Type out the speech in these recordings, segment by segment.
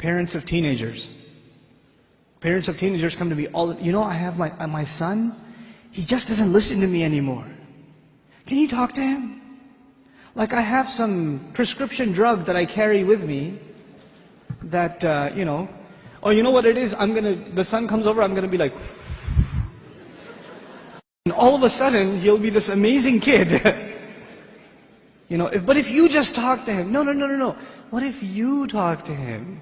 Parents of teenagers. Parents of teenagers come to me I have my son, he just doesn't listen to me anymore. Can you talk to him? Like I have some prescription drug that I carry with me that, or you know what it is? The son comes over, I'm going to be like, and all of a sudden, he'll be this amazing kid. But if you just talk to him, no. What if you talk to him?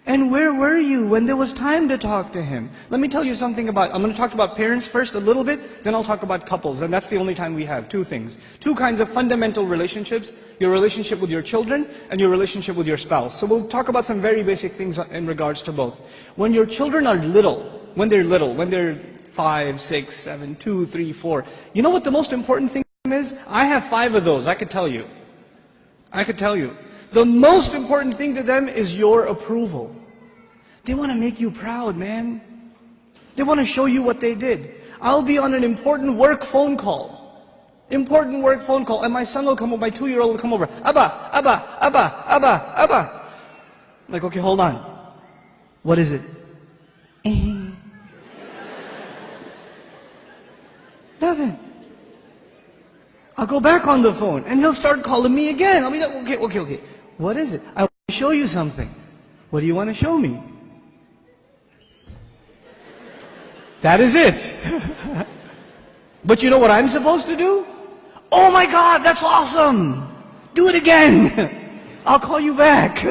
And where were you when there was time to talk to him? Let me tell you something I'm going to talk about parents first a little bit, then I'll talk about couples. And that's the only time we have. Two things. Two kinds of fundamental relationships. Your relationship with your children and your relationship with your spouse. So we'll talk about some very basic things in regards to both. When your children are when they're 5, 6, 7, 2, 3, 4, you know what the most important thing is? I have 5 of those, I could tell you. The most important thing to them is your approval. They want to make you proud, man. They want to show you what they did. I'll be on an important work phone call. And my son will come over, my 2-year-old will come over. Abba. Like, okay, hold on. What is it? Nothing. I'll go back on the phone and he'll start calling me again. I'll be like, okay. What is it? I want to show you something. What do you want to show me? That is it. But you know what I'm supposed to do? Oh my God, that's awesome. Do it again. I'll call you back.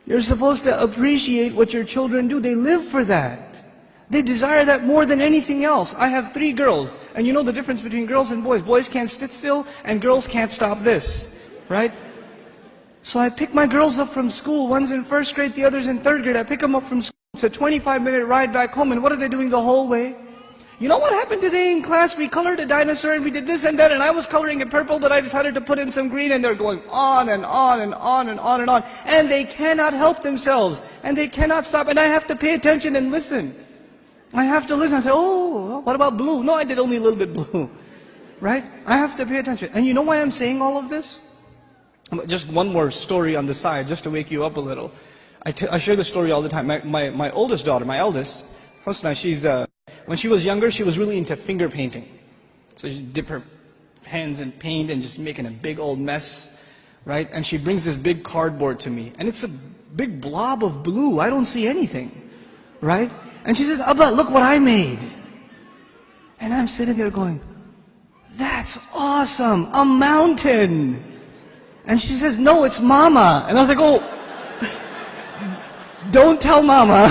You're supposed to appreciate what your children do. They live for that. They desire that more than anything else. I have 3 girls. And you know the difference between girls and boys. Boys can't sit still and girls can't stop this. Right? So I pick my girls up from school. One's in 1st grade, the other's in 3rd grade. I pick them up from school. It's a 25-minute ride back home. And what are they doing the whole way? You know what happened today in class? We colored a dinosaur and we did this and that, and I was coloring it purple, but I decided to put in some green, and they're going on and on and on and on and on. And they cannot help themselves. And they cannot stop. And I have to pay attention and listen. I have to listen and say, oh, what about blue? No, I did only a little bit blue. Right? I have to pay attention. And you know why I'm saying all of this? Just one more story on the side, just to wake you up a little. I share this story all the time. My oldest daughter, my eldest, Hosna, when she was younger, she was really into finger painting. So she'd dip her hands in paint and just making a big old mess, right? And she brings this big cardboard to me. And it's a big blob of blue. I don't see anything, right? And she says, Abba, look what I made. And I'm sitting there going, that's awesome, a mountain. And she says, no, it's Mama. And I was like, oh, don't tell Mama.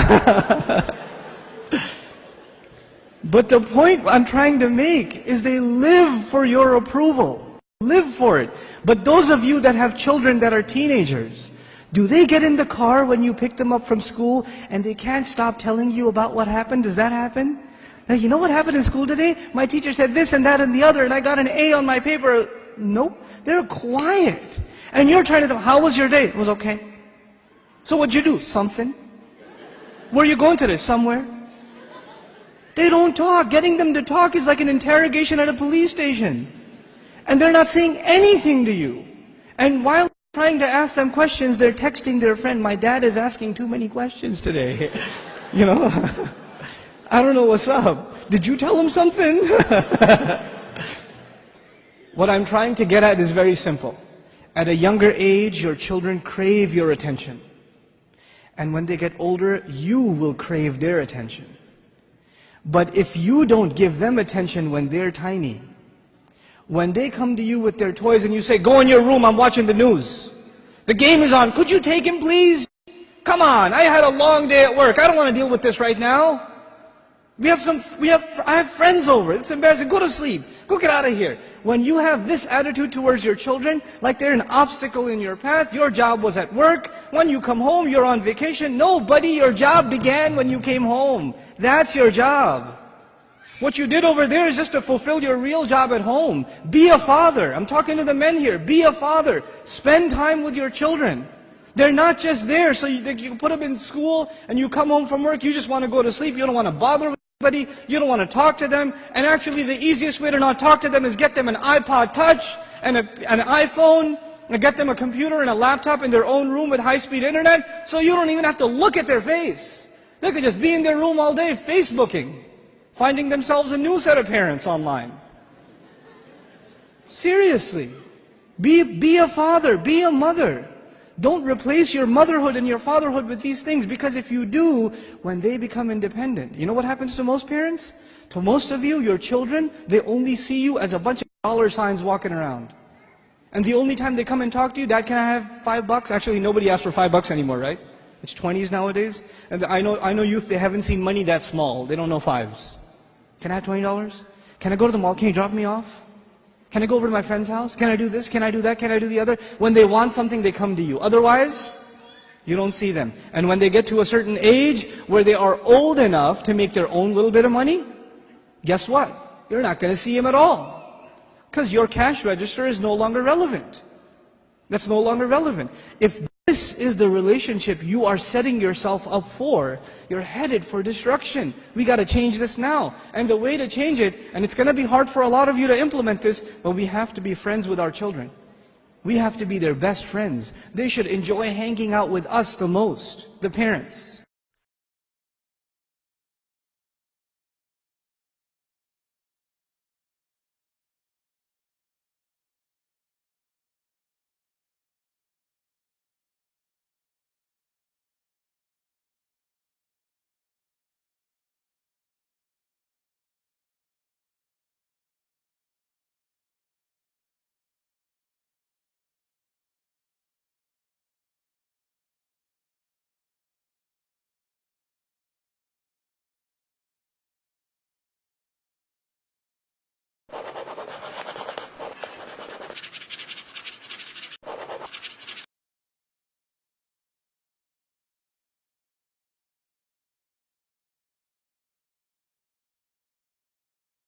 But the point I'm trying to make is they live for your approval. Live for it. But those of you that have children that are teenagers, do they get in the car when you pick them up from school and they can't stop telling you about what happened? Does that happen? Now, you know what happened in school today? My teacher said this and that and the other, and I got an A on my paper. Nope. They're quiet. And you're trying to know, how was your day? It was okay. So what'd you do? Something. Where are you going today? Somewhere. They don't talk. Getting them to talk is like an interrogation at a police station. And they're not saying anything to you. And while trying to ask them questions, they're texting their friend, my dad is asking too many questions today. You know? I don't know what's up. Did you tell him something? What I'm trying to get at is very simple. At a younger age, your children crave your attention. And when they get older, you will crave their attention. But if you don't give them attention when they're tiny, when they come to you with their toys and you say, go in your room, I'm watching the news. The game is on, could you take him please? Come on, I had a long day at work, I don't want to deal with this right now. I have friends over, it's embarrassing, go to sleep, go get out of here. When you have this attitude towards your children, like they're an obstacle in your path, your job was at work, when you come home, you're on vacation. No, buddy, your job began when you came home. That's your job. What you did over there is just to fulfill your real job at home. Be a father. I'm talking to the men here. Be a father. Spend time with your children. They're not just there so you put them in school and you come home from work, you just want to go to sleep, you don't want to bother with anybody, you don't want to talk to them. And actually the easiest way to not talk to them is get them an iPod Touch and an iPhone and get them a computer and a laptop in their own room with high-speed internet, so you don't even have to look at their face. They could just be in their room all day Facebooking, finding themselves a new set of parents online. Seriously. Be a father, be a mother. Don't replace your motherhood and your fatherhood with these things, because if you do, when they become independent, you know what happens to most parents? To most of you, your children, they only see you as a bunch of dollar signs walking around. And the only time they come and talk to you, Dad, can I have $5? Actually, nobody asks for $5 anymore, right? It's 20s nowadays. And I know youth, they haven't seen money that small. They don't know fives. Can I have $20? Can I go to the mall? Can you drop me off? Can I go over to my friend's house? Can I do this? Can I do that? Can I do the other? When they want something, they come to you. Otherwise, you don't see them. And when they get to a certain age where they are old enough to make their own little bit of money, guess what? You're not going to see them at all. Because your cash register is no longer relevant. That's no longer relevant. If this is the relationship you are setting yourself up for, you're headed for destruction. We got to change this now. And the way to change it, and it's going to be hard for a lot of you to implement this, but we have to be friends with our children. We have to be their best friends. They should enjoy hanging out with us the most, the parents.